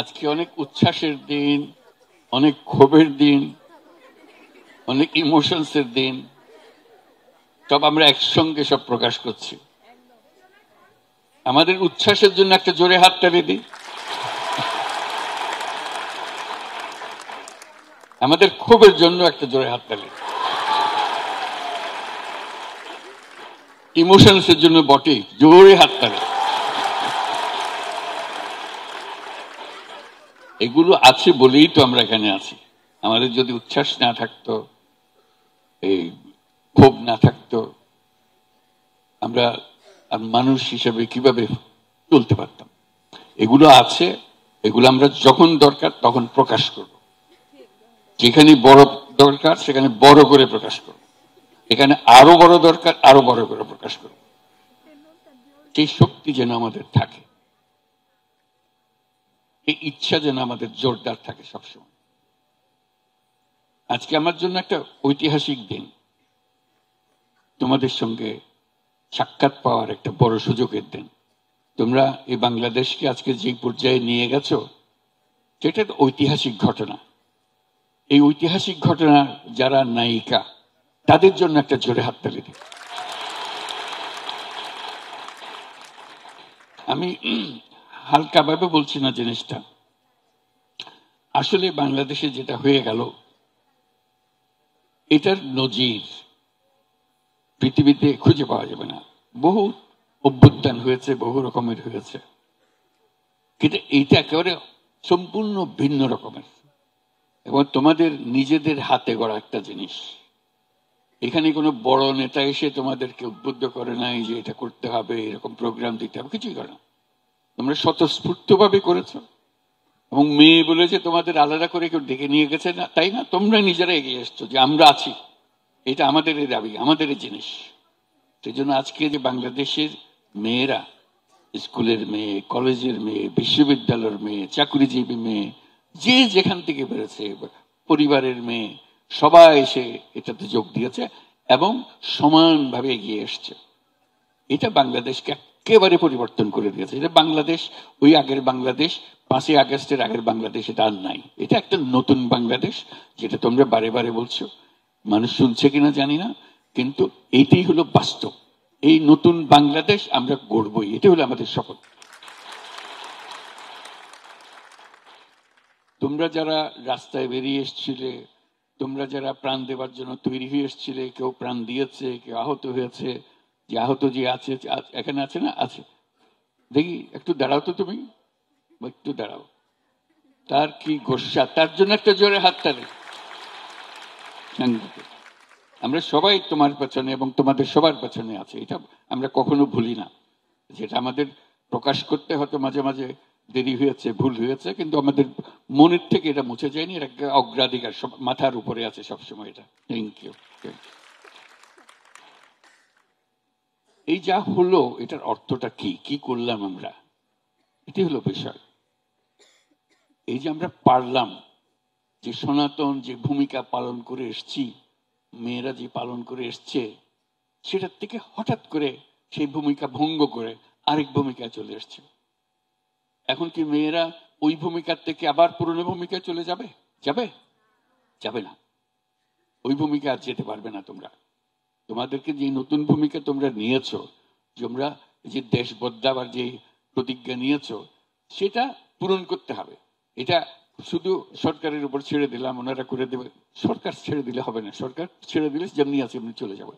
আজকে অনেক উচ্ছ্বাসের দিন, অনেক ক্ষোভের দিন, অনেক ইমোশনসের দিন, সব আমরা একসঙ্গে সব প্রকাশ করছি। আমাদের উচ্ছ্বাসের জন্য একটা জোরে হাততালি দিই, আমাদের ক্ষোভের জন্য একটা জোরে হাততালি, ইমোশনসের জন্য বটে জোরে হাততালি। এগুলো আছে বলেই তো আমরা এখানে আছি। আমাদের যদি উচ্ছ্বাস না থাকতো, এই ক্ষোভ না থাকতো, আমরা মানুষ হিসেবে কিভাবে চলতে পারতাম? এগুলো আছে, এগুলো আমরা যখন দরকার তখন প্রকাশ করব। যেখানে বড় দরকার সেখানে বড় করে প্রকাশ করব, এখানে আরো বড় দরকার আরো বড় করে প্রকাশ করব। সেই শক্তি যেন আমাদের থাকে, এই ইচ্ছা যেন আমাদের জোরদার থাকে সবসময়। আজকে আমার জন্য একটা ঐতিহাসিক দিন, তোমাদের সঙ্গে সাক্ষাৎ পাওয়ার একটা বড় সুযোগের দিন। তোমরা এই বাংলাদেশকে আজকে যে পর্যায়ে নিয়ে গেছো, সেটা ঐতিহাসিক ঘটনা। এই ঐতিহাসিক ঘটনা যারা নায়িকা, তাদের জন্য একটা জোরে হাততালি দিই। আমি হালকাভাবে বলছি না জিনিসটা, আসলে বাংলাদেশে যেটা হয়ে গেল এটার নজির পৃথিবীতে খুঁজে পাওয়া যাবে না। বহু অভ্যুত্থান হয়েছে, বহু রকমের হয়েছে, কিন্তু এইটা একেবারে সম্পূর্ণ ভিন্ন রকমের এবং তোমাদের নিজেদের হাতে গড়া একটা জিনিস। এখানে কোনো বড় নেতা এসে তোমাদেরকে উদ্বুদ্ধ করে নাই যে এটা করতে হবে, এরকম প্রোগ্রাম দিতে হবে, কিছুই করে না। তোমরা স্বতঃস্ফূর্তভাবে করেছো এবং মেয়ে বলেছে তোমাদের আলাদা করে কেউ ডেকে নিয়ে গেছে না, তাই না? তোমরা নিজেরা এগিয়ে এসছো যে আমরা আছি, এটা আমাদের দাবি, আমাদের জিনিস। সেই জন্য আজকে যে বাংলাদেশের মেয়েরা, স্কুলের মেয়ে, কলেজের মেয়ে, বিশ্ববিদ্যালয়ের মেয়ে, চাকরিজীবী মেয়ে, যে যেখান থেকে বেরোছে, পরিবারের মেয়ে, সবাই এসে এটাতে যোগ দিয়েছে এবং সমানভাবে এগিয়ে এসছে। এটা বাংলাদেশকে একেবারে পরিবর্তন করে দিয়েছে। এটা বাংলাদেশ ওই আগের বাংলাদেশ, 5ই আগস্টের আগের বাংলাদেশ এটা আর নাই। এটা একটা নতুন বাংলাদেশ, যেটা তোমরা বারে বারে বলছো, মানুষ শুনছে কিনা জানি না, কিন্তু এইটাই হলো বাস্তব। এই নতুন বাংলাদেশ আমরা গড়বই, এটা হলো আমাদের শপথ। তোমরা যারা রাস্তায় বেরিয়ে এসছিলে, তোমরা যারা প্রাণ দেওয়ার জন্য তৈরি হয়ে এসছিলে, কেউ প্রাণ দিয়েছে, কেউ আহত হয়েছে, যে আহত যে আছে এখানে আছে না, আছে, দেখি একটু দাঁড়াও তো, তুমি একটু দাঁড়াও। তার কি গোস্বা, তার জন্য একটা জোরে হাততালি। আমরা সবাই তোমার পেছনে এবং তোমাদের সবার পেছনে আছে, এটা আমরা কখনো ভুলি না। যেটা আমাদের প্রকাশ করতে হয়তো মাঝে মাঝে দেরি হয়েছে, ভুল হয়েছে, কিন্তু আমাদের মনের থেকে এটা মুছে যায়নি। এটা একটা অগ্রাধিকার, সব মাথার উপরে আছে সবসময় এটা। Thank you. এই যা হলো এটার অর্থটা কি, কি করলাম আমরা, এটি হলো বিষয়। এই যে আমরা পারলাম, যে সনাতন যে ভূমিকা পালন করে এসছি, মেয়েরা যে পালন করে এসছে, সেটার থেকে হঠাৎ করে সেই ভূমিকা ভঙ্গ করে আরেক ভূমিকায় চলে এসছে। এখন কি মেয়েরা ওই ভূমিকার থেকে আবার পুরনো ভূমিকায় চলে যাবে? যাবে? যাবে না। ওই ভূমিকা আর যেতে পারবে না তোমরা। তোমাদেরকে যে নতুন ভূমিকা তোমরা নিয়েছো, তোমরা যে দেশ বদলাবার যে প্রতিজ্ঞা নিয়েছো, সেটা পূরণ করতে হবে। এটা শুধু সরকারের উপর ছেড়ে দিলাম, ওনারা করে দেবে, সরকার ছেড়ে দিলে হবে না। সরকার ছেড়ে দিলে যেমনি আছে এমনি চলে যাবে।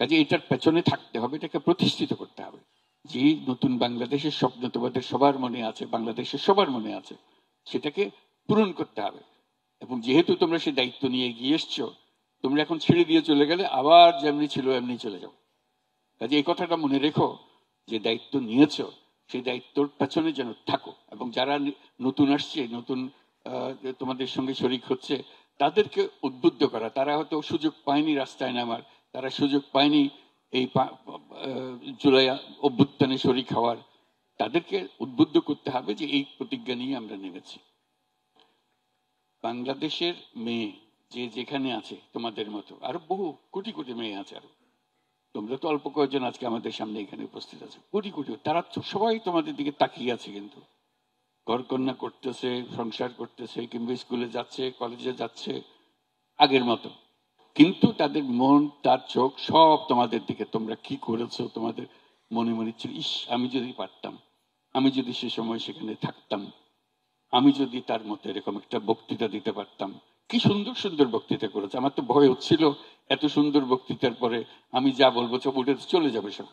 কাজে এটার পেছনে থাকতে হবে, এটাকে প্রতিষ্ঠিত করতে হবে। যে নতুন বাংলাদেশের স্বপ্ন তোমাদের সবার মনে আছে, বাংলাদেশের সবার মনে আছে, সেটাকে পূরণ করতে হবে। এবং যেহেতু তোমরা সেই দায়িত্ব নিয়ে এগিয়ে এসছো, তোমরা এখন ছেড়ে দিয়ে চলে গেলে আবার যেমনি ছিল এমনি চলে যাও। কাজে এই কথাটা মনে রেখো, যে দায়িত্ব নিয়েছো সেই দায়িত্বর পেছনে যেন থাকো। এবং যারা নতুন আসছে, নতুন তোমাদের সঙ্গে শরিক হচ্ছে, তাদেরকে উদ্বুদ্ধ করা। তারা হয়তো সুযোগ পায়নি রাস্তায় নামার, তারা সুযোগ পায়নি এই জুলাই অভ্যুত্থানে শরিক হওয়ার, তাদেরকে উদ্বুদ্ধ করতে হবে যে এই প্রতিজ্ঞা নিয়ে আমরা নেমেছি। বাংলাদেশের মেয়ে যে যেখানে আছে, তোমাদের মতো আরো বহু কোটি কোটি মেয়ে আছে, আরো তোমরা তো অল্প কয়েকজন আজকে আমাদের সামনে এখানে উপস্থিত আছে, কোটি কোটি, তারা সবাই তোমাদের দিকে তাকিয়ে আছে। কিন্তু ঘরকন্যা করতেছে, সংসার করতেছে, কিংবা স্কুলে যাচ্ছে, কলেজে যাচ্ছে আগের মতো, কিন্তু তাদের মন, তার চোখ সব তোমাদের দিকে। তোমরা কি করেছো, তোমাদের মনে মনে ছিল, ইস আমি যদি পারতাম, আমি যদি সে সময় সেখানে থাকতাম, আমি যদি তার মতো এরকম একটা বক্তৃতা দিতে পারতাম। কি সুন্দর সুন্দর বক্তৃতা করেছে। আমার তো ভয় হচ্ছিল এত সুন্দর বক্তৃতার পরে আমি যা বলবো সব উঠে চলে যাবে সব।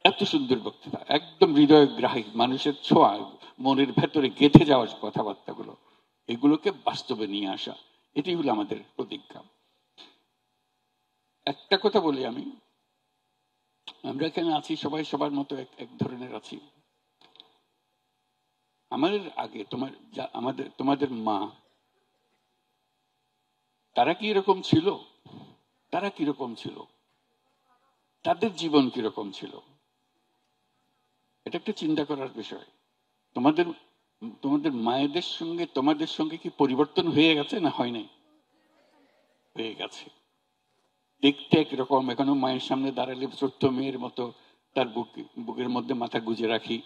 এত সুন্দর বক্তৃতা, একদম হৃদয়গ্রাহী, মানুষের ছোঁয়া, মনের ভেতরে গেঁথে যাওয়ার কথাবার্তাগুলো, এগুলোকে বাস্তবে নিয়ে আসা, এটাই হলো আমাদের প্রতিজ্ঞা। একটা কথা বলি আমি, আমরা এখানে আছি সবাই সবার মতো এক এক ধরনের আছি। আমাদের আগে তোমাদের মা, তারা কি এরকম ছিল? তারা কিরকম ছিল? তাদের জীবন কিরকম ছিল? এটা একটা চিন্তা করার বিষয়। তোমাদের তোমাদের মায়েদের সঙ্গে তোমাদের সঙ্গে কি পরিবর্তন হয়ে গেছে না হয় নাই? হয়ে গেছে। দেখতে একরকম, এখনো মায়ের সামনে দাঁড়ালে ছোট্ট মেয়ের মতো তার বুকের মধ্যে মাথা গুজে রাখি,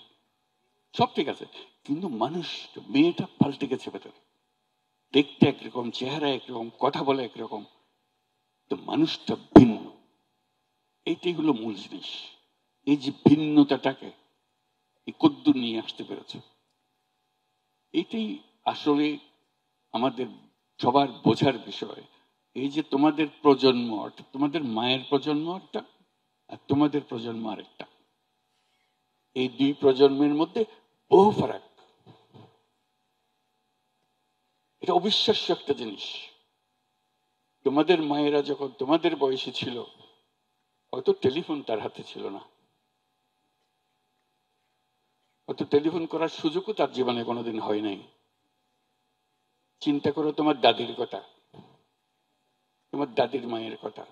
সব ঠিক আছে, কিন্তু মানুষ, মেয়েটা পাল্টে গেছে ভেতরে। দেখতে একরকম, চেহারা একরকম, কথা বলে একরকম, তো মানুষটা ভিন্ন। এইটাই হলো মূল জিনিস। এই যে ভিন্নতাটাকে এই কদ্দুর নিয়ে আসতে পেরেছে, এটাই আসলে আমাদের সবার বোঝার বিষয়। এই যে তোমাদের প্রজন্ম, তোমাদের মায়ের প্রজন্ম একটা, আর তোমাদের প্রজন্ম আরেকটা, এই দুই প্রজন্মের মধ্যে বহু ফারাক। এটা অবিশ্বাস্য একটা জিনিস। তোমাদের মায়েরা যখন তোমাদের বয়সে ছিল, হয়তো টেলিফোন তার হাতে ছিল না, হয়তো টেলিফোন করার সুযোগও তার জীবনে কোনোদিন হয় নাই। চিন্তা করো তোমার দাদির কথা, তোমার দাদির মায়ের কথা,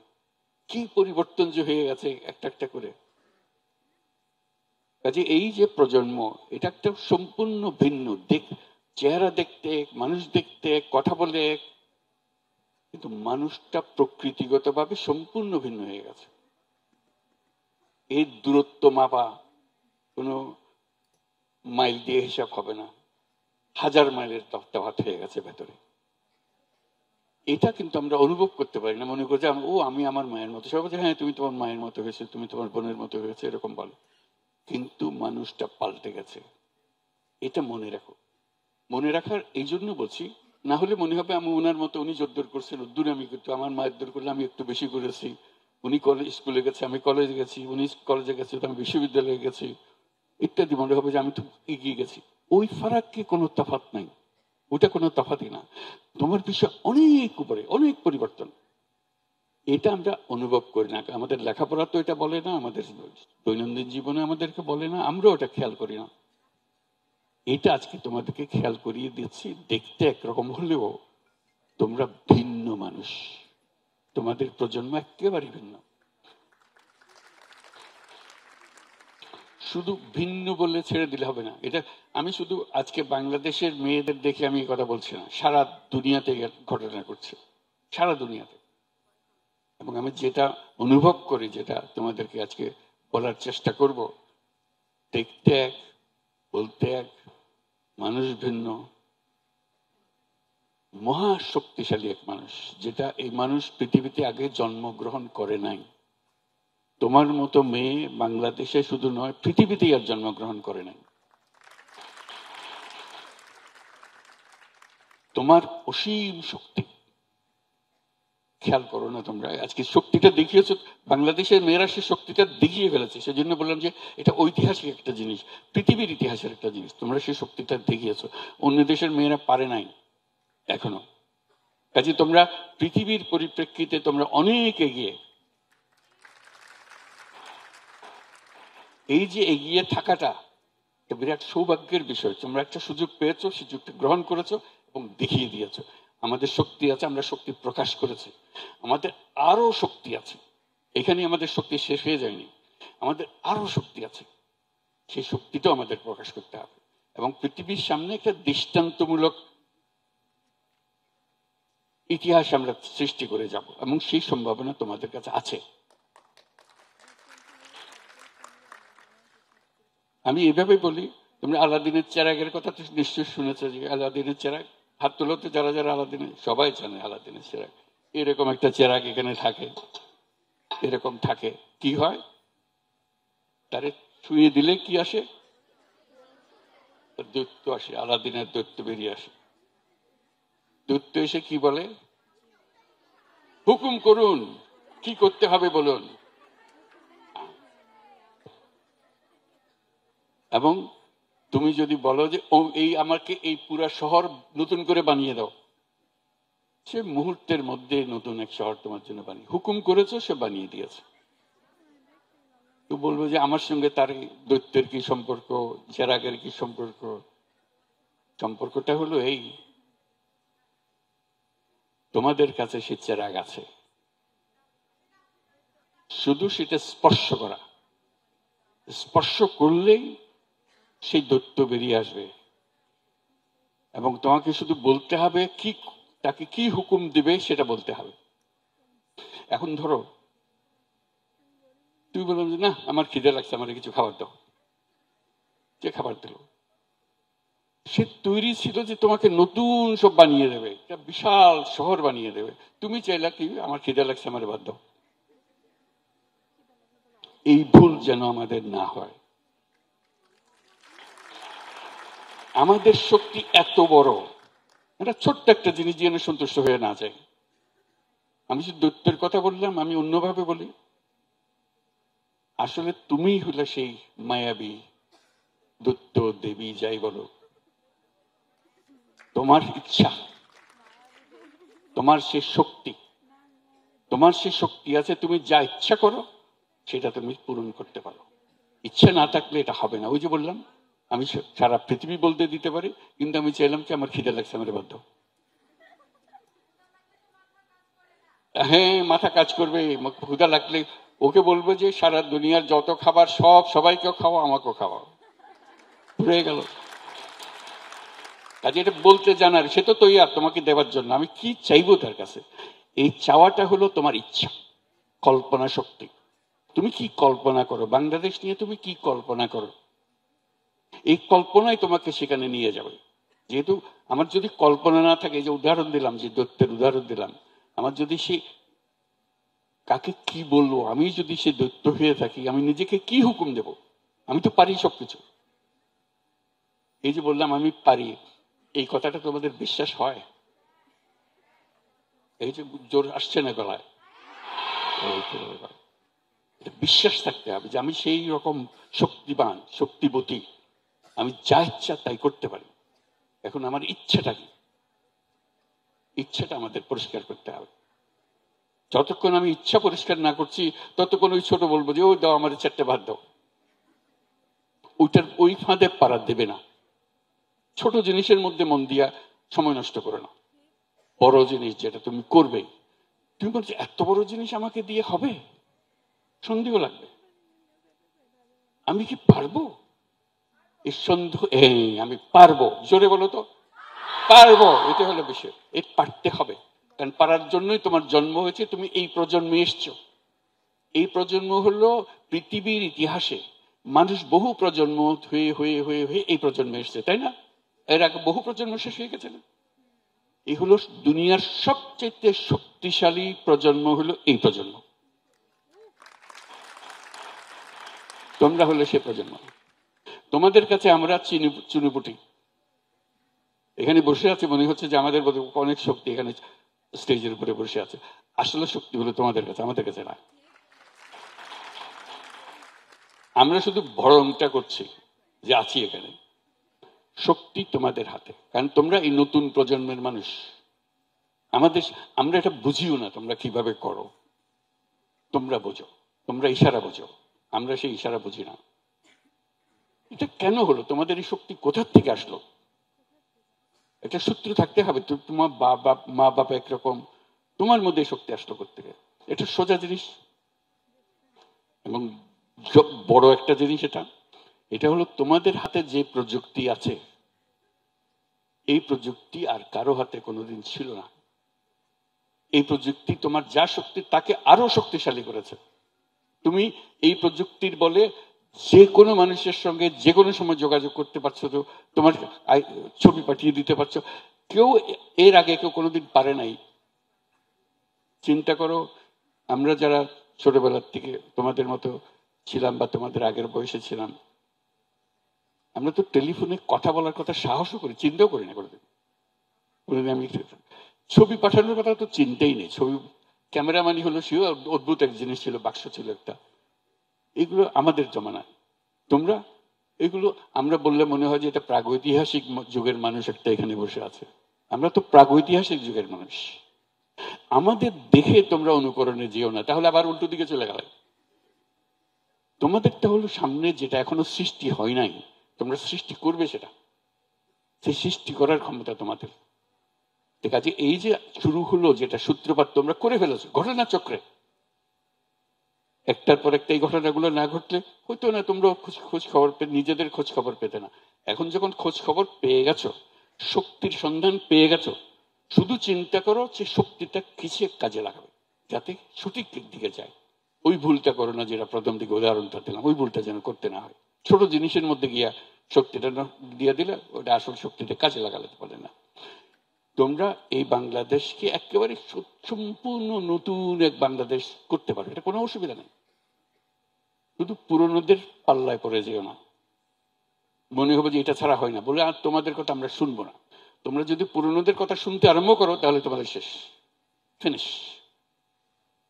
কি পরিবর্তন যে হয়ে গেছে একটা একটা করে। কাজে এই যে প্রজন্ম, এটা একটা সম্পূর্ণ ভিন্ন চেহারা দেখতে, মানুষ দেখতে, কথা বলে, কিন্তু মানুষটা প্রকৃতিগতভাবে সম্পূর্ণ ভিন্ন হয়ে গেছে। এই দূরত্ব মাপা কোনো মাইল দিয়ে হিসাব হবে না, 1000 মাইলের তফাৎ হয়ে গেছে ভেতরে। এটা কিন্তু আমরা অনুভব করতে পারি না, মনে করি যে আমি আমার মায়ের মতো। সবাই বলছে হ্যাঁ তুমি তোমার মায়ের মতো হয়েছে, তুমি তোমার বোনের মতো হয়েছে, এরকম বলো, কিন্তু মানুষটা পাল্টে গেছে। এটা মনে রাখো। মনে রাখার এই জন্য বলছি, না হলে মনে হবে আমি ওনার মতো, উনি জোরদোর করছেন উদ্দুর আমি করতে, আমার মায়ের দোর করলে আমি একটু বেশি করেছি, উনি স্কুলে গেছে আমি কলেজে গেছি, উনি কলেজে গেছে আমি বিশ্ববিদ্যালয়ে গেছি ইত্যাদি, মনে হবে যে আমি তো এগিয়ে গেছি। ওই ফারাক কি কোনো তফাৎ নাই, ওটা কোনো তফাৎই না। তোমার বিষয় অনেক উপরে, অনেক পরিবর্তন। এটা আমরা অনুভব করি না, আমাদের লেখাপড়া তো এটা বলে না, আমাদের দৈনন্দিন জীবনে আমাদেরকে বলে না, আমরাও এটা খেয়াল করি না। এটা আজকে তোমাদেরকে খেয়াল করিয়ে দিচ্ছি। দেখতে একরকম হলেও তোমরা ভিন্ন মানুষ, তোমাদের প্রজন্ম একেবারে ভিন্ন। শুধু ভিন্ন বললে ছেড়ে দিলে হবে না। এটা আমি শুধু আজকে বাংলাদেশের মেয়েদের দেখে আমি এই কথা বলছি না, সারা দুনিয়াতে ঘটনা করছে, সারা দুনিয়াতে। এবং আমি যেটা অনুভব করি, যেটা তোমাদেরকে আজকে বলার চেষ্টা করব, দেখতে এক, বলতে এক, মানুষ ভিন্ন, মহা শক্তিশালী এক মানুষ, যেটা এই মানুষ পৃথিবীতে আগে জন্মগ্রহণ করে নাই। তোমার মতো মেয়ে বাংলাদেশে শুধু নয়, পৃথিবীতেই আর জন্মগ্রহণ করে নাই। তোমার অসীম শক্তি, খেয়াল করো না তোমরা, আজকে শক্তিটা দেখিয়েছো, বাংলাদেশের মেয়েরা সে শক্তিটা দেখিয়ে ফেলেছে। সেজন্য বললাম যে এটা ঐতিহাসিক একটা জিনিস, পৃথিবীর ইতিহাসের একটা জিনিস, তোমরা সেই শক্তিটা দেখিয়েছো, অন্য দেশের মেয়েরা পারে নাই এখনো। কাজে তোমরা পৃথিবীর পরিপ্রেক্ষিতে তোমরা অনেক এগিয়ে। এই যে এগিয়ে থাকাটা বিরাট সৌভাগ্যের বিষয়। তোমরা একটা সুযোগ পেয়েছো, সুযোগটা গ্রহণ করেছো এবং দেখিয়ে দিয়েছো। আমাদের শক্তি আছে, আমরা শক্তি প্রকাশ করেছি, আমাদের আরো শক্তি আছে। এখানে আমাদের শক্তি শেষ হয়ে যায়নি, আমাদের আরো শক্তি আছে, সেই শক্তিটাও আমাদের প্রকাশ করতে হবে এবং পৃথিবীর সামনে একটা দৃষ্টান্তমূলক ইতিহাস আমরা সৃষ্টি করে যাব, এবং সেই সম্ভাবনা তোমাদের কাছে আছে। আমি এভাবে বলি, তোমরা আলাদিনের চেরাগের কথা তো নিশ্চয় শুনেছো, যে আলাদিনের চেরাগ, হাত তোলো তো যারা যারা আলাদিনের, সবাই জানে আলাদিনের চেরাগ। এরকম একটা চেরাগ এখানে থাকে, এরকম থাকে। কি হয়, তারে ছুঁয়ে দিলে কি আসে? দৈত্য আসে, আলাদিনের দৈত্য বেরিয়ে আসে। দৈত্য এসে কি বলে? হুকুম করুন, কি করতে হবে বলুন। এবং তুমি যদি বলো যে ও এই আমাকে এই পুরা শহর নতুন করে বানিয়ে দাও, সে মুহূর্তের মধ্যে নতুন এক শহর তোমার জন্য বানিয়ে, হুকুম করেছো, সে বানিয়ে দিয়েছে। তো বলবো যে আমার সঙ্গে তার দৈত্যের কি সম্পর্ক, চেরাগের কি সম্পর্ক? সম্পর্কটা হলো এই, তোমাদের কাছে সে চেরাগ আছে, শুধু সেটা স্পর্শ করা, স্পর্শ করলেই সেই দৈত্য বেরিয়ে আসবে। এবং তোমাকে শুধু বলতে হবে কি, তাকে কি হুকুম দিবে সেটা বলতে হবে। এখন ধরো তুই বললাম যে না আমার খিদে লাগছে, আমার কিছু খাবার দাও, যে খাবার দিল, সে তৈরি ছিল যে তোমাকে নতুন সব বানিয়ে দেবে, একটা বিশাল শহর বানিয়ে দেবে। তুমি চাইলা কি, আমার খিদে লাগছে, আমার বাদ দাও। এই ভুল যেন আমাদের না হয়। আমাদের শক্তি এত বড়, এটা ছোট্ট একটা জিনিস যেন সন্তুষ্ট হয়ে না যায়। আমি যে দৈত্যের কথা বললাম, আমি অন্যভাবে বলি, আসলে তুমি হলে সেই মায়াবী দৈত্য, দেবী, যাই বলো। তোমার ইচ্ছা, তোমার সে শক্তি, তোমার সে শক্তি আছে, তুমি যা ইচ্ছা করো সেটা তুমি পূরণ করতে পারো। ইচ্ছা না থাকলে এটা হবে না। ওই যে বললাম, আমি সারা পৃথিবী বলতে দিতে পারি, কিন্তু আমি চাইলাম কি আমার খিদে লাগছে, আমার বাধ্য। হ্যাঁ, মাথা কাজ করবে, ক্ষুধা লাগলে ওকে বলবো যে সারা দুনিয়ার যত খাবার সব সবাইকেও খাওয়া, আমাকেও খাওয়াও, হয়ে গেল। কাজে এটা বলতে জানার, সে তো তৈরি তোমাকে দেওয়ার জন্য। আমি কি চাইবো তার কাছে? এই চাওয়াটা হলো তোমার ইচ্ছা, কল্পনা শক্তি। তুমি কি কল্পনা করো, বাংলাদেশ নিয়ে তুমি কি কল্পনা করো, এই কল্পনাই তোমাকে সেখানে নিয়ে যাবে। যেহেতু আমার যদি কল্পনা না থাকে, যে উদাহরণ দিলাম, যে দৈত্যের উদাহরণ দিলাম, আমার যদি সে কাকে কি বলবো, আমি যদি সে দৈত্য হয়ে থাকি, আমি নিজেকে কি হুকুম দেব? আমি তো পারি সবকিছু। এই যে বললাম আমি পারি, এই কথাটা তোমাদের বিশ্বাস হয়? এই যে জোর আসছে না গলায়, বিশ্বাস থাকতে হবে যে আমি সেই রকম শক্তিবান, শক্তিবতী, আমি যা ইচ্ছা তাই করতে পারি। এখন আমার ইচ্ছাটা কি? ইচ্ছাটা আমাদের পরিষ্কার করতে হবে। যতক্ষণ আমি ইচ্ছা পরিষ্কার না করছি, ততক্ষণ ওই ছোট বলবো যে ও দাও আমার 4টে ভাত দাও, ওইটার ওই ফাঁদে পাড়া দেবে না। ছোট জিনিসের মধ্যে মন দিয়া সময় নষ্ট করো না। বড় জিনিস যেটা তুমি করবে, তুমি বলছো এত বড় জিনিস আমাকে দিয়ে হবে, সন্দেহ লাগবে, আমি কি পারবো? এই সন্দেহ, এই আমি পারবো, জোরে বলো তো, পারবো, এটা হলো বিষয়। এই পারতে হবে, কারণ পারার জন্যই তোমার জন্ম হয়েছে, তুমি এই প্রজন্মে এসছো। এই প্রজন্ম হলো পৃথিবীর ইতিহাসে মানুষ বহু প্রজন্ম হয়ে হয়ে হয়ে হয়ে এই প্রজন্মে এসছে, তাই না? এর আগে বহু প্রজন্ম শেষ হয়ে গেছে না? এই হলো দুনিয়ার সবচেয়ে শক্তিশালী প্রজন্ম, হলো এই প্রজন্ম। তোমরা হলে সে প্রজন্ম। তোমাদের কাছে আমরা চুনুপুটি, এখানে বসে আছে, মনে হচ্ছে যে আমাদের অনেক শক্তি এখানে স্টেজের উপরে বসে আছে। আসলে শক্তি হলো তোমাদের কাছে, আমাদের কাছে না। আমরা শুধু ভরণটা করছি যে আছি এখানে। শক্তি তোমাদের হাতে, কারণ তোমরা এই নতুন প্রজন্মের মানুষ। আমাদের, আমরা এটা বুঝিও না তোমরা কিভাবে করো, তোমরা বোঝো, তোমরা ইশারা বোঝো, আমরা সেই ইশারা বুঝি না। এটা কেন হলো? তোমাদের এই শক্তি কোথার থেকে আসলো? একটা সূত্র থাকতে হবে। তোমার মা বাবা একরকম, তোমার মধ্যে শক্তি আসলো কোত্থেকে? এটা সোজা জিনিস এবং বড় একটা জিনিস। এটা হলো তোমাদের হাতে যে প্রযুক্তি আছে, এই প্রযুক্তি আর কারো হাতে কোনোদিন ছিল না। এই প্রযুক্তি তোমার যা শক্তি তাকে আরো শক্তিশালী করেছে। তুমি এই প্রযুক্তির বলে যে কোনো মানুষের সঙ্গে যে কোনো সময় যোগাযোগ করতে পারছো, তো তোমার ছবি পাঠিয়ে দিতে পারছো। কেউ এর আগে কেউ কোনোদিন পারে নাই। চিন্তা করো, আমরা যারা ছোটবেলার থেকে তোমাদের মতো ছিলাম বা তোমাদের আগের বয়সে ছিলাম, আমরা তো টেলিফোনে কথা বলার কথা সাহসও করি, চিন্তাও করি না কোনোদিন। আমি ছবি পাঠানোর কথা তো চিন্তাই নেই। ছবি ক্যামেরাম্যানই হলো, সেও অদ্ভুত এক জিনিস ছিল, বাক্স ছিল একটা। এগুলো আমাদের জমানা। তোমরা এগুলো আমরা বললে মনে হয় যে এটা প্রাগৈতিহাসিক যুগের মানুষ একটা এখানে বসে আছে। আমরা তো প্রাগৈতিহাসিক যুগের মানুষ। আমাদের দেখে তোমরা অনুকরণে যেও না, তাহলে আবার উল্টো দিকে চলে গেলে। তোমাদেরটা হলো সামনে যেটা এখনো সৃষ্টি হয় নাই, তোমরা সৃষ্টি করবে সেটা। সেই সৃষ্টি করার ক্ষমতা তোমাদের। ঠিক আছে, এই যে শুরু হলো যেটা সূত্রপাত তোমরা করে ফেলেছো ঘটনা চক্রে, একটার পর একটা এই ঘটনাগুলো না ঘটলে হইতো না। তোমরা খোঁজ খবর নিজেদের খোঁজ খবর পেতে না। এখন যখন খোঁজ খবর পেয়ে গেছো, শক্তির সন্ধান পেয়ে গেছো, শুধু চিন্তা করো যে শক্তিটা কিসে কাজে লাগাবে যাতে সঠিক দিকে যায়। ওই ভুলটা করো না, যেটা প্রথম দিকে উদাহরণটা দিলাম, ওই ভুলটা যেন করতে না হয়। ছোট জিনিসের মধ্যে গিয়া শক্তিটা দিয়ে দিলে ওটা আসল শক্তিটা কাজে লাগাতে পারে না। তোমরা এই বাংলাদেশকে একেবারে সম্পূর্ণ নতুন এক বাংলাদেশ করতে পারো, এটা কোনো অসুবিধা নেই। শুধু পুরনোদের পাল্লায় পড়ে যেও না। মনে হবে যে এটা ছাড়া হয় না বলে আর তোমাদের কথা আমরা শুনবো না। তোমরা যদি পুরনোদের কথা শুনতে আরম্ভ করো তাহলে তোমাদের শেষ, ফিনিশ।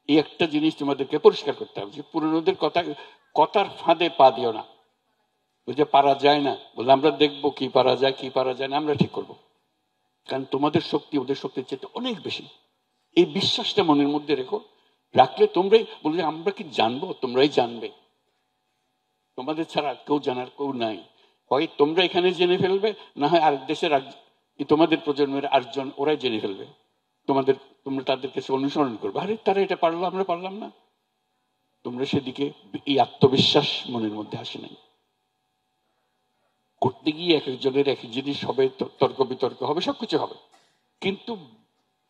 এই একটা জিনিস তোমাদেরকে পরিষ্কার করতে হবে যে পুরনোদের কথার ফাঁদে পা দিও না। বুঝে পারা যায় না বলে আমরা দেখবো কি পারা যায় কি পারা যায় না আমরা ঠিক করবো। কারণ তোমাদের শক্তি ওদের শক্তির চেয়ে অনেক বেশি। এই বিশ্বাসটা মনের মধ্যে রেখো। রাখলে তোমরাই বলবে আমরা কি জানবো, তোমরাই জানবে। তোমাদের ছাড়া কেউ জানার কেউ নাই। হয় তোমরা এখানে জেনে ফেলবে, না হয় আরেক দেশের তোমাদের প্রজন্মের আরেকজন ওরাই জেনে ফেলবে। তোমরা তাদের কাছে অনুসরণ করবে, আরে তারা এটা পারলো আমরা পারলাম না। তোমরা সেদিকে এই আত্মবিশ্বাস মনের মধ্যে আসে নাই। করতে গিয়ে এক একজনের এক এক জিনিস হবে, তর্ক বিতর্ক হবে, সবকিছু হবে, কিন্তু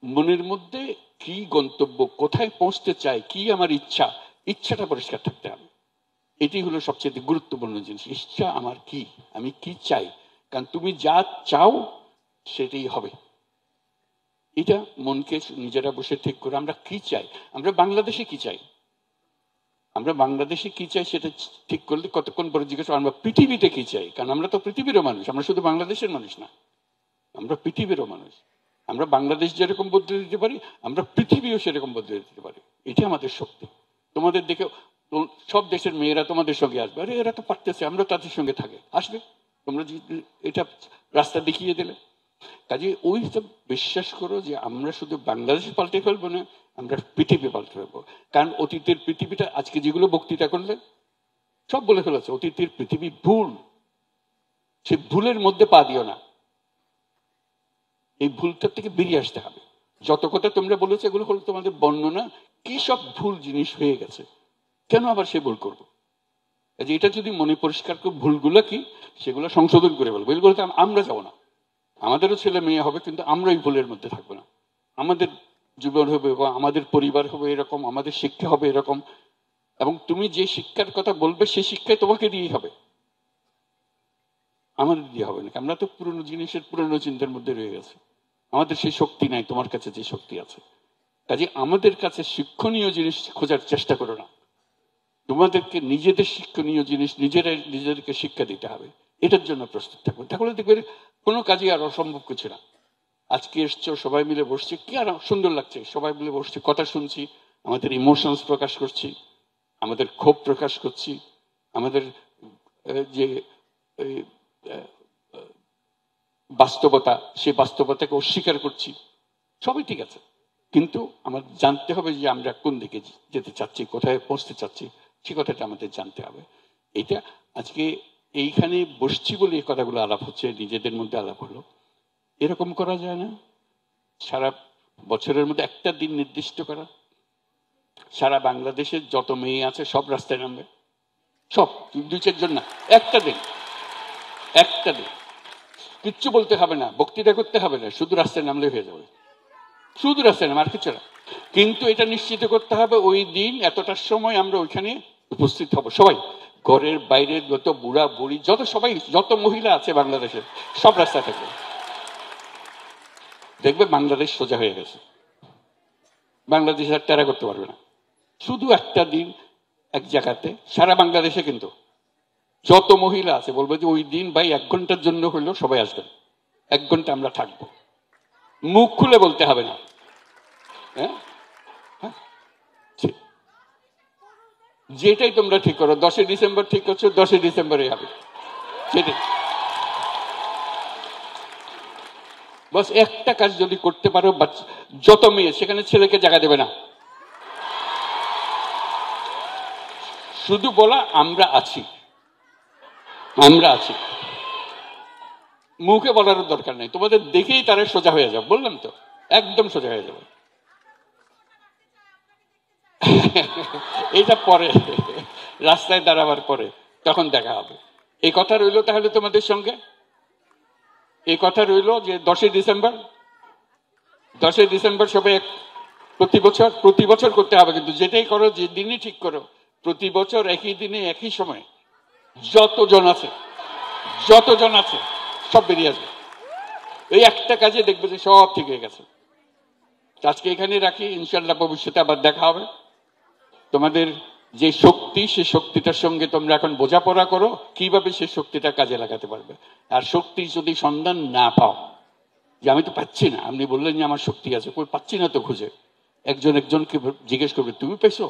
মনের মধ্যে কি গন্তব্য, কোথায় পৌঁছতে চাই, কি আমার ইচ্ছাটা পরিষ্কার থাকতে হবে। এটি হলো সবচেয়ে গুরুত্বপূর্ণ জিনিস। ইচ্ছা আমার কি, আমি কি চাই। কারণ তুমি যা চাও সেটাই হবে। এটা মনকে নিজেরা বসে ঠিক করে আমরা কি চাই, আমরা বাংলাদেশে কি চাই, আমরা বাংলাদেশে কি চাই সেটা ঠিক করলে কতক্ষণ পরে জিজ্ঞেস আমরা পৃথিবীতে কি চাই। কারণ আমরা তো পৃথিবীরও মানুষ, আমরা শুধু বাংলাদেশের মানুষ না, আমরা পৃথিবীরও মানুষ। আমরা বাংলাদেশ যেরকম বদলে দিতে পারি, আমরা পৃথিবীও সেরকম বদলে দিতে পারি। এটি আমাদের শক্তি। তোমাদের দেখে সব দেশের মেয়েরা তোমাদের সঙ্গে আসবে, আরে এরা তো পারতেছে, আমরা তাদের সঙ্গে থাকে, আসবে। তোমরা এটা রাস্তা দেখিয়ে দিলে। কাজে ওই সব বিশ্বাস করো যে আমরা শুধু বাংলাদেশ পাল্টে ফেলবো না, আমরা পৃথিবী পাল্টে ফেলবো। কারণ অতীতের পৃথিবীটা আজকে যেগুলো বক্তৃতা করলে সব বলে ফেলেছে, অতীতের পৃথিবী ভুল। সে ভুলের মধ্যে পা দিও না। এই ভুলটার থেকে বেরিয়ে আসতে হবে। যত কথা তোমরা বলেছো এগুলো হলো তোমাদের বর্ণনা, কি সব ভুল জিনিস হয়ে গেছে, কেন আবার সে ভুল করবো। এটা যদি মনে পরিষ্কার করে ভুলগুলো কি সেগুলো সংশোধন করে বলবো, এগুলো বলতে আমরা যাবো না। আমাদেরও ছেলে মেয়ে হবে, কিন্তু আমরা এই ভুলের মধ্যে থাকবো না। আমাদের জীবন হবে, আমাদের পরিবার হবে এরকম, আমাদের শিক্ষা হবে এরকম। এবং তুমি যে শিক্ষার কথা বলবে সেই শিক্ষায় তোমাকে দিয়েই হবে, আমাদের দিয়ে হবে না। আমরা তো পুরনো জিনিসের পুরনো চিন্তার মধ্যে রয়ে গেছে, আমাদের সেই শক্তি নাই তোমার কাছে যে শক্তি আছে। কাজে আমাদের কাছে শিক্ষণীয় জিনিস খোঁজার চেষ্টা করো না। তোমাদেরকে নিজেদের শিক্ষণীয় জিনিস নিজেদেরকে শিক্ষা দিতে হবে। এটার জন্য প্রস্তুত থাকবে, তাহলে দেখবে কোনো কাজে আর অসম্ভব কিছু না। আজকে এসছো, সবাই মিলে বসছি, কি আর সুন্দর লাগছে, সবাই মিলে বসছি, কথা শুনছি, আমাদের ইমোশনস প্রকাশ করছি, আমাদের ক্ষোভ প্রকাশ করছি, আমাদের যে বাস্তবতা, সেই বাস্তবতাকে অস্বীকার করছি, সবই ঠিক আছে। কিন্তু আমার জানতে হবে যে আমরা কোন দিকে যেতে চাচ্ছি, কোথায় পৌঁছতে চাচ্ছি, সে কথাটা আমাদের জানতে হবে। এটা আজকে এইখানে বসছি বলে এই কথাগুলো আলাপ হচ্ছে, নিজেদের মধ্যে আলাপ হলো। এরকম করা যায় না সারা বছরের মধ্যে একটা দিন নির্দিষ্ট করা, সারা বাংলাদেশের যত মেয়ে আছে সব রাস্তায় নামবে, সব, 2-4 জন না, একটা দিন কিচ্ছু বলতে হবে না, বক্তৃতা করতে হবে না, শুধু রাস্তায় নামলে হয়ে যাবে, শুধু রাস্তায় নাম, আর কিছু না। কিন্তু এটা নিশ্চিত করতে হবে ওই দিন এতটার সময় আমরা ওইখানে উপস্থিত হব সবাই। ঘরের বাইরে যত বুড়া বুড়ি যত সবাই যত মহিলা আছে বাংলাদেশের সব রাস্তা থেকে দেখবে বাংলাদেশ সোজা হয়ে গেছে। বাংলাদেশ আর টেরা করতে পারবে না। শুধু একটা দিন এক জায়গাতে সারা বাংলাদেশে কিন্তু যত মহিলা আছে বলবো যে ওই দিন ভাই 1 ঘন্টার জন্য হইলেও সবাই আসবেন, 1 ঘন্টা আমরা থাকবো, মুখ খুলে বলতে হবে না। হ্যাঁ, যেটাই তোমরা ঠিক করো, 10 ডিসেম্বর ঠিক করছো, 10 ডিসেম্বরে হবে সেটাই। বাস একটা কাজ যদি করতে পারো, যত মেয়ে সেখানে ছেলেকে জায়গা দেবে না, শুধু বলা আমরা আছি, আমরা আছি। মুখে বলার দরকার নেই, তোমাদের দেখেই তারা সোজা হয়ে যাবে। বললাম তো, একদম সোজা হয়ে যাবে। এইটা পরে রাস্তায় দাঁড়াবার পরে তখন দেখা হবে। এই কথা রইল তাহলে তোমাদের সঙ্গে, এই কথা রইল যে 10 ডিসেম্বর, 10 ডিসেম্বর সবাই প্রতি বছর করতে হবে। কিন্তু যেটাই করো, যে দিনই ঠিক করো, প্রতি বছর একই দিনে একই সময় যতজন আছে সব বেরিয়ে আসবে। এই একটা কাজে দেখবে যে সব ঠিক হয়ে গেছে। আজকে এখানে রাখি, ইনশাল্লাহ ভবিষ্যতে আবার দেখা হবে। তোমাদের যে শক্তি, সে শক্তিটার সঙ্গে তোমরা এখন বোঝাপড়া করো কিভাবে সে শক্তিটা কাজে লাগাতে পারবে। আর শক্তি যদি সন্ধান না পাও, যে আমি তো পাচ্ছি না, আপনি বললেন যে আমার শক্তি আছে, কই পাচ্ছি না তো খুঁজে, একজনকে জিজ্ঞেস করবে তুমি পেয়েছো,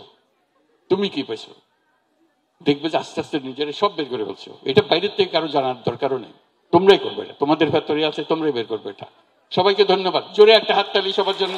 তুমি কি পেয়েছো, দেখবে যে আস্তে আস্তে নিজেরা সব বের করে ফেলছো। এটা বাইরের থেকে কারো জানার দরকারও নেই, তোমরাই করবে এটা, তোমাদের ভেতরে আছে, তোমরাই বের করবে এটা। সবাইকে ধন্যবাদ, জোরে একটা হাততালি সবার জন্য।